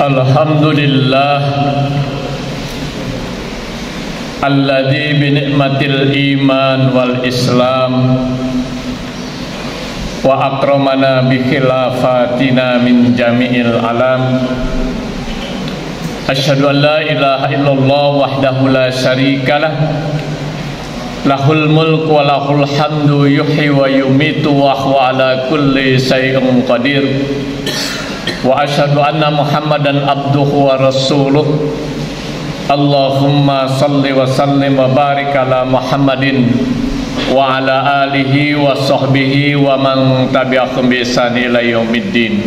Alhamdulillah alladzi bi ni'matil iman wal islam wa akramana bi khilafatina min jami'il alam. Asyhadu an la ilaha illallah wahdahu la syarikalah lahul mulku wa lahul hamdu yuhyi wa yumitu wa huwa ala kulli syai'in qadir. Wa asyhadu anna Muhammadan abduhu wa rasuluh. Allahumma salli wa sallim wa barik ala Muhammadin wa ala alihi wa sahbihi wa man tabi'ahum bi ihsan ila yaumiddin.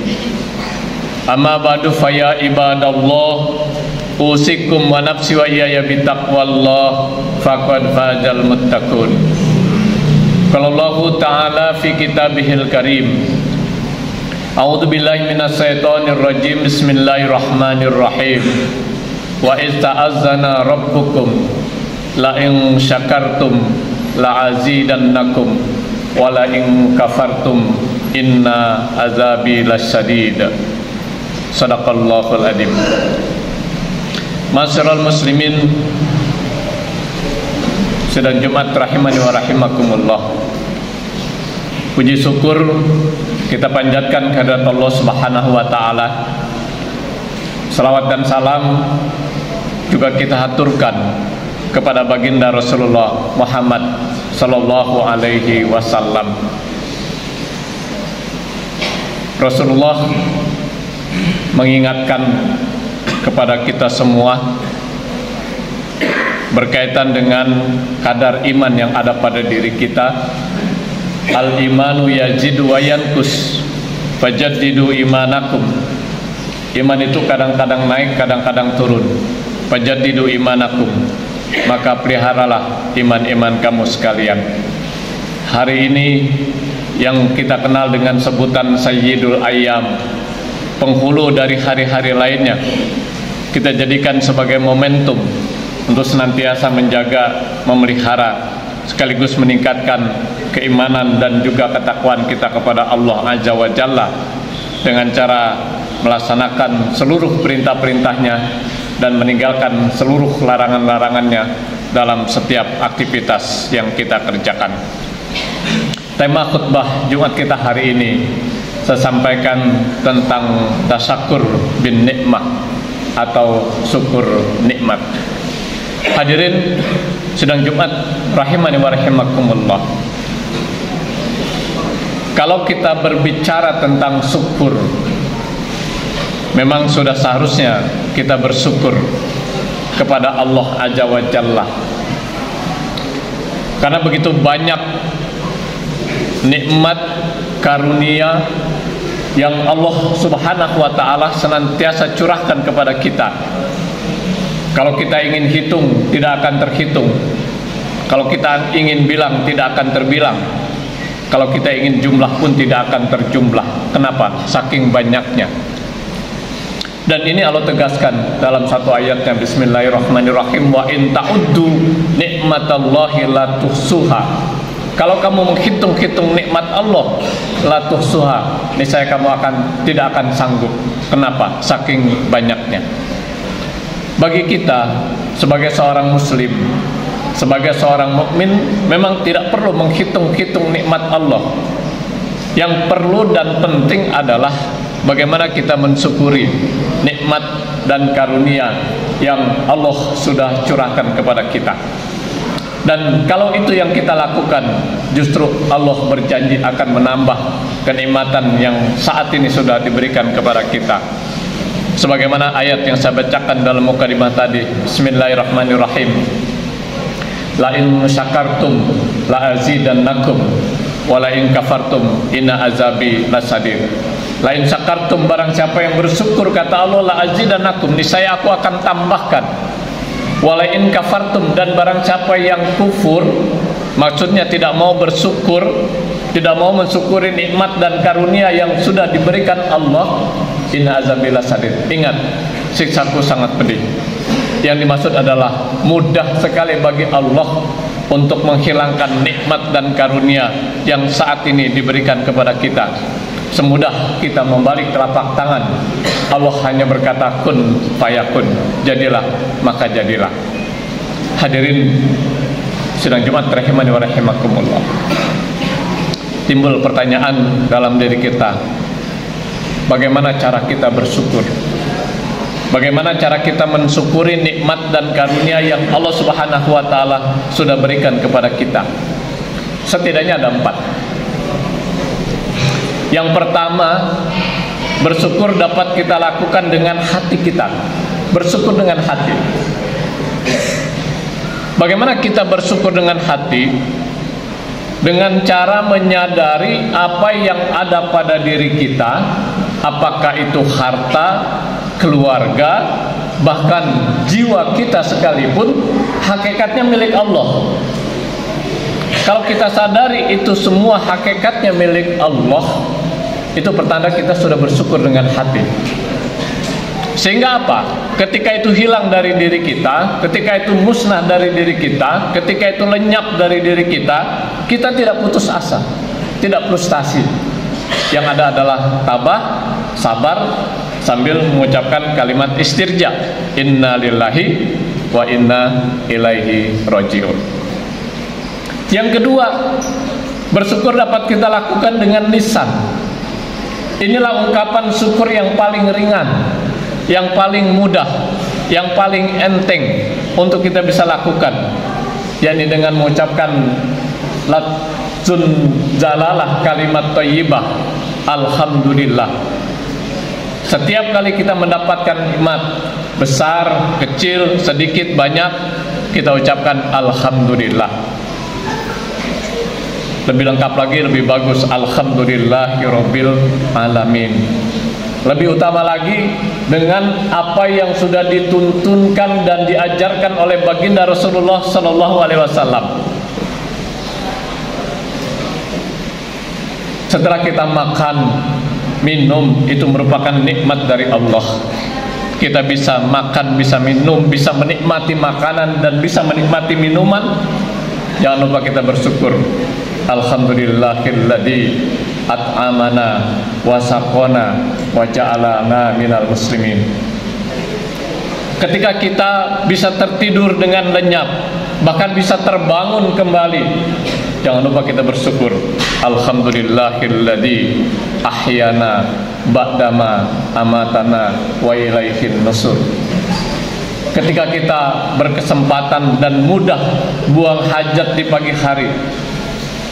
Amma ba'du fa ya ibadallah, usikum wa nafsi wa iyaya bi taqwallah faqad fazal muttaqun. Qala Allah ta'ala fi kitabihil karim. A'udzu billahi minasyaitonir rajim. Bismillahirrahmanirrahim. Wa ista'azzana rabbukum la in syakartum la azidannakum wa la in kafartum inna azabi lasyadid. Shadaqallahul adzim. Masyarul muslimin sidang Jumat rahimani wa rahimakumullah. Puji syukur kita panjatkan kehadirat Allah Subhanahu wa taala. Salawat dan salam juga kita haturkan kepada baginda Rasulullah Muhammad sallallahu alaihi wasallam. Rasulullah mengingatkan kepada kita semua berkaitan dengan kadar iman yang ada pada diri kita. Al imanu yazidu wa yanqus fajaddidu imanakum. Iman itu kadang-kadang naik, kadang-kadang turun. Fajaddidu imanakum, maka peliharalah iman-iman kamu sekalian. Hari ini yang kita kenal dengan sebutan Sayyidul Ayyam, penghulu dari hari-hari lainnya, kita jadikan sebagai momentum untuk senantiasa menjaga, memelihara, sekaligus meningkatkan keimanan dan juga ketakwaan kita kepada Allah Azza wa Jalla dengan cara melaksanakan seluruh perintah-perintahnya dan meninggalkan seluruh larangan-larangannya dalam setiap aktivitas yang kita kerjakan. Tema khutbah Jumat kita hari ini saya sampaikan tentang tasyakur bin nikmah atau syukur nikmat. Hadirin sidang Jumat rahimani wa rahimakumullah. Kalau kita berbicara tentang syukur, memang sudah seharusnya kita bersyukur kepada Allah Azza wa Jalla, karena begitu banyak nikmat karunia yang Allah Subhanahu wa ta'ala senantiasa curahkan kepada kita. Kalau kita ingin hitung, tidak akan terhitung. Kalau kita ingin bilang, tidak akan terbilang. Kalau kita ingin jumlah pun tidak akan terjumlah. Kenapa? Saking banyaknya. Dan ini Allah tegaskan dalam satu ayatnya, Bismillahirrahmanirrahim, wa in ta'uddu nikmatallahi la tuhsuha. Kalau kamu menghitung-hitung nikmat Allah, la tuhsuha, niscaya kamu tidak akan sanggup. Kenapa? Saking banyaknya. Bagi kita sebagai seorang muslim, sebagai seorang mukmin, memang tidak perlu menghitung-hitung nikmat Allah. Yang perlu dan penting adalah bagaimana kita mensyukuri nikmat dan karunia yang Allah sudah curahkan kepada kita. Dan kalau itu yang kita lakukan, justru Allah berjanji akan menambah kenikmatan yang saat ini sudah diberikan kepada kita. Sebagaimana ayat yang saya bacakan dalam mukadimah tadi, Bismillahirrahmanirrahim. La in syakartum la azidannakum wa la in kafartum inna azabi lasyadid. La in syakartum, barang siapa yang bersyukur, kata Allah, la azidannakum, niscaya aku akan tambahkan. Wa la in kafartum, dan barang siapa yang kufur, maksudnya tidak mau bersyukur, tidak mau mensyukuri nikmat dan karunia yang sudah diberikan Allah, inna azabi lasyadid. Ingat, siksaku sangat pedih. Yang dimaksud adalah mudah sekali bagi Allah untuk menghilangkan nikmat dan karunia yang saat ini diberikan kepada kita. semudah kita membalik telapak tangan. Allah hanya berkata kun fayakun, jadilah maka jadilah. Hadirin sidang Jumat rahimani wa rahimakumullah. Timbul pertanyaan dalam diri kita, bagaimana cara kita bersyukur? Bagaimana cara kita mensyukuri nikmat dan karunia yang Allah Subhanahu wa taala sudah berikan kepada kita? Setidaknya ada 4. Yang pertama, bersyukur dapat kita lakukan dengan hati kita. Bersyukur dengan hati. Bagaimana kita bersyukur dengan hati? Dengan cara menyadari apa yang ada pada diri kita, apakah itu harta, keluarga, bahkan jiwa kita sekalipun, hakikatnya milik Allah. Kalau kita sadari itu semua hakikatnya milik Allah, itu pertanda kita sudah bersyukur dengan hati. Sehingga apa? Ketika itu hilang dari diri kita, ketika itu musnah dari diri kita, ketika itu lenyap dari diri kita, kita tidak putus asa, tidak frustasi. Yang ada adalah tabah, sabar, sambil mengucapkan kalimat istirja, inna lillahi wa inna ilaihi rajiun. Yang kedua, bersyukur dapat kita lakukan dengan lisan. Inilah ungkapan syukur yang paling ringan, yang paling mudah, yang paling enteng untuk kita bisa lakukan, yakni dengan mengucapkan lafzun jalalah, kalimat thayyibah, alhamdulillah. Setiap kali kita mendapatkan nikmat, besar, kecil, sedikit, banyak, kita ucapkan alhamdulillah. Lebih lengkap lagi, lebih bagus, alhamdulillahirabbil alamin. Lebih utama lagi dengan apa yang sudah dituntunkan dan diajarkan oleh baginda Rasulullah sallallahu alaihi wasallam. Setelah kita makan, minum, itu merupakan nikmat dari Allah. Kita bisa makan, bisa minum, bisa menikmati makanan dan bisa menikmati minuman. Jangan lupa kita bersyukur. Alhamdulillahilladzi at'amana wa saqona wa ja'alana minal muslimin. Ketika kita bisa tertidur dengan lenyap, bahkan bisa terbangun kembali, jangan lupa kita bersyukur. Alhamdulillahilladzi ahyana ba'dama amatana wa ilaihin nusur. Ketika kita berkesempatan dan mudah buang hajat di pagi hari,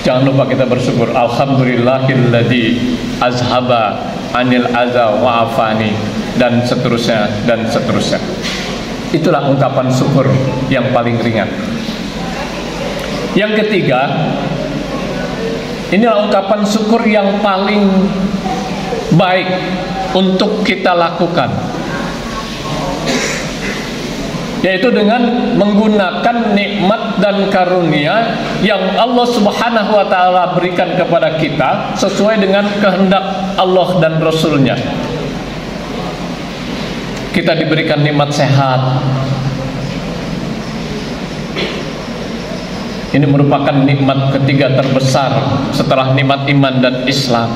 jangan lupa kita bersyukur. Alhamdulillahilladzi azhaba anil adza wa afani, dan seterusnya dan seterusnya. Itulah ungkapan syukur yang paling ringan. Yang ketiga, inilah ungkapan syukur yang paling baik untuk kita lakukan, yaitu dengan menggunakan nikmat dan karunia yang Allah Subhanahu wa taala berikan kepada kita sesuai dengan kehendak Allah dan Rasulnya. Kita diberikan nikmat sehat. Ini merupakan nikmat ketiga terbesar setelah nikmat iman dan Islam.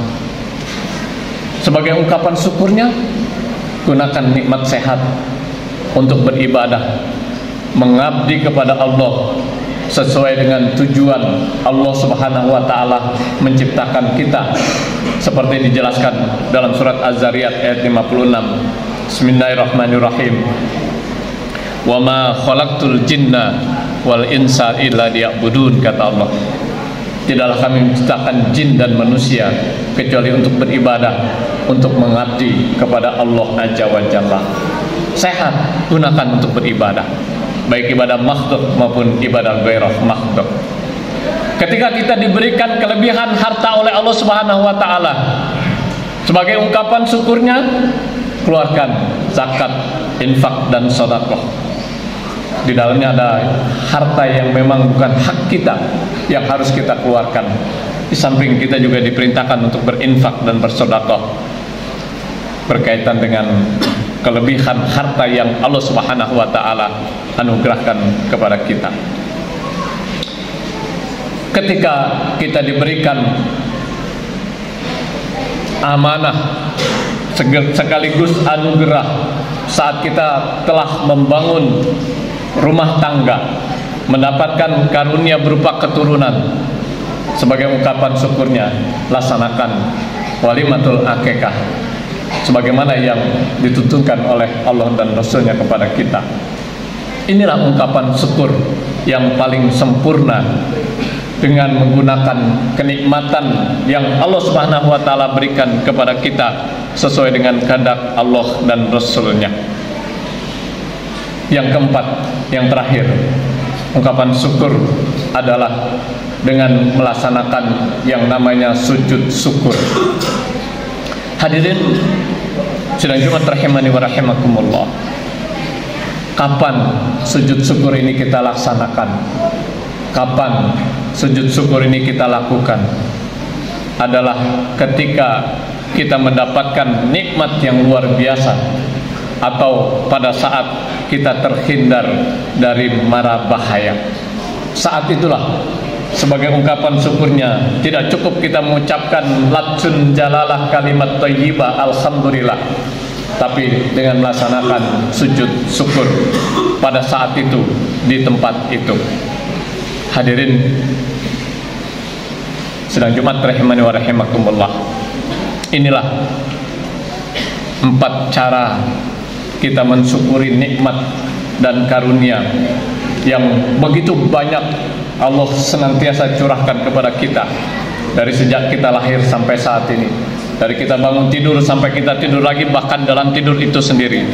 Sebagai ungkapan syukurnya, gunakan nikmat sehat untuk beribadah, mengabdi kepada Allah sesuai dengan tujuan Allah Subhanahu wa taala menciptakan kita, seperti dijelaskan dalam surat Az-Zariyat ayat 56. Bismillahirrahmanirrahim. Wa ma khalaqtul jinna wal insa illa liya'budun, kata Allah. Tidaklah kami menciptakan jin dan manusia kecuali untuk beribadah, untuk mengabdi kepada Allah Azza wa Jalla. Sehat gunakan untuk beribadah, baik ibadah makhluk maupun ibadah ghairah makhluk. Ketika kita diberikan kelebihan harta oleh Allah Subhanahu wa taala, sebagai ungkapan syukurnya, keluarkan zakat, infak dan sedekah. Di dalamnya ada harta yang memang bukan hak kita yang harus kita keluarkan. Di samping kita juga diperintahkan untuk berinfak dan bersedekah berkaitan dengan kelebihan harta yang Allah Subhanahu wa taala anugerahkan kepada kita. Ketika kita diberikan amanah sekaligus anugerah saat kita telah membangun rumah tangga, mendapatkan karunia berupa keturunan. Sebagai ungkapan syukurnya, laksanakan walimatul akikah sebagaimana yang dituntutkan oleh Allah dan Rasulnya kepada kita. Inilah ungkapan syukur yang paling sempurna, dengan menggunakan kenikmatan yang Allah Subhanahu wa Ta'ala berikan kepada kita sesuai dengan kehendak Allah dan Rasulnya. Yang keempat, yang terakhir, ungkapan syukur adalah dengan melaksanakan yang namanya sujud syukur. Hadirin sidang Jumat rahimani wa rahimakumullah, kapan sujud syukur ini kita laksanakan? Kapan sujud syukur ini kita lakukan? Adalah ketika kita mendapatkan nikmat yang luar biasa, atau pada saat kita terhindar dari mara bahaya. Saat itulah sebagai ungkapan syukurnya tidak cukup kita mengucapkan lafzun jalalah kalimat thayyibah alhamdulillah, tapi dengan melaksanakan sujud syukur pada saat itu di tempat itu. Hadirin sedang Jumat rahimani wa rahimakumullah, inilah 4 cara kita mensyukuri nikmat dan karunia yang begitu banyak Allah senantiasa curahkan kepada kita dari sejak kita lahir sampai saat ini, dari kita bangun tidur sampai kita tidur lagi, bahkan dalam tidur itu sendiri,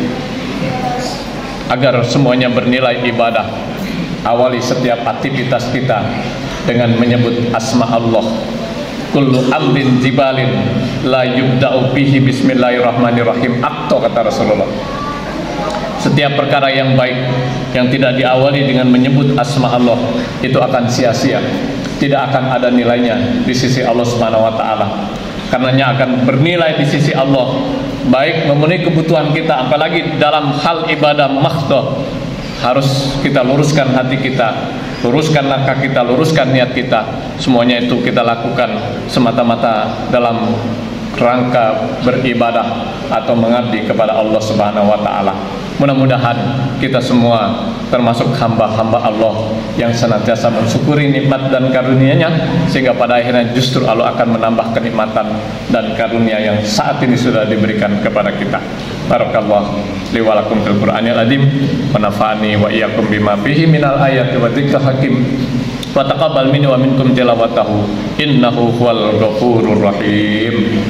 agar semuanya bernilai ibadah. Awali setiap aktivitas kita dengan menyebut asma Allah. Kullu amrin jibalin la yubda'u bihi bismillahirrahmanirrahim akto, kata Rasulullah. Setiap perkara yang baik yang tidak diawali dengan menyebut asma Allah itu akan sia-sia, tidak akan ada nilainya di sisi Allah Subhanahu wa Ta'ala. Karenanya akan bernilai di sisi Allah, baik memenuhi kebutuhan kita, apalagi dalam hal ibadah mahdhah. Harus kita luruskan hati kita, luruskan langkah kita, luruskan niat kita. Semuanya itu kita lakukan semata-mata dalam rangka beribadah atau mengabdi kepada Allah Subhanahu wa Ta'ala. Mudah-mudahan kita semua termasuk hamba-hamba Allah yang senantiasa mensyukuri nikmat dan karunia-Nya, sehingga pada akhirnya justru Allah akan menambah kenikmatan dan karunia yang saat ini sudah diberikan kepada kita. Barakallahu li wa lakum fil Qur'anil azim wa nafa'ani wa iyyakum bima fihi minal ayati wa dzikril hakim wa taqabbal minni wa minkum tilawatahu innahu huwal ghafurur rahim.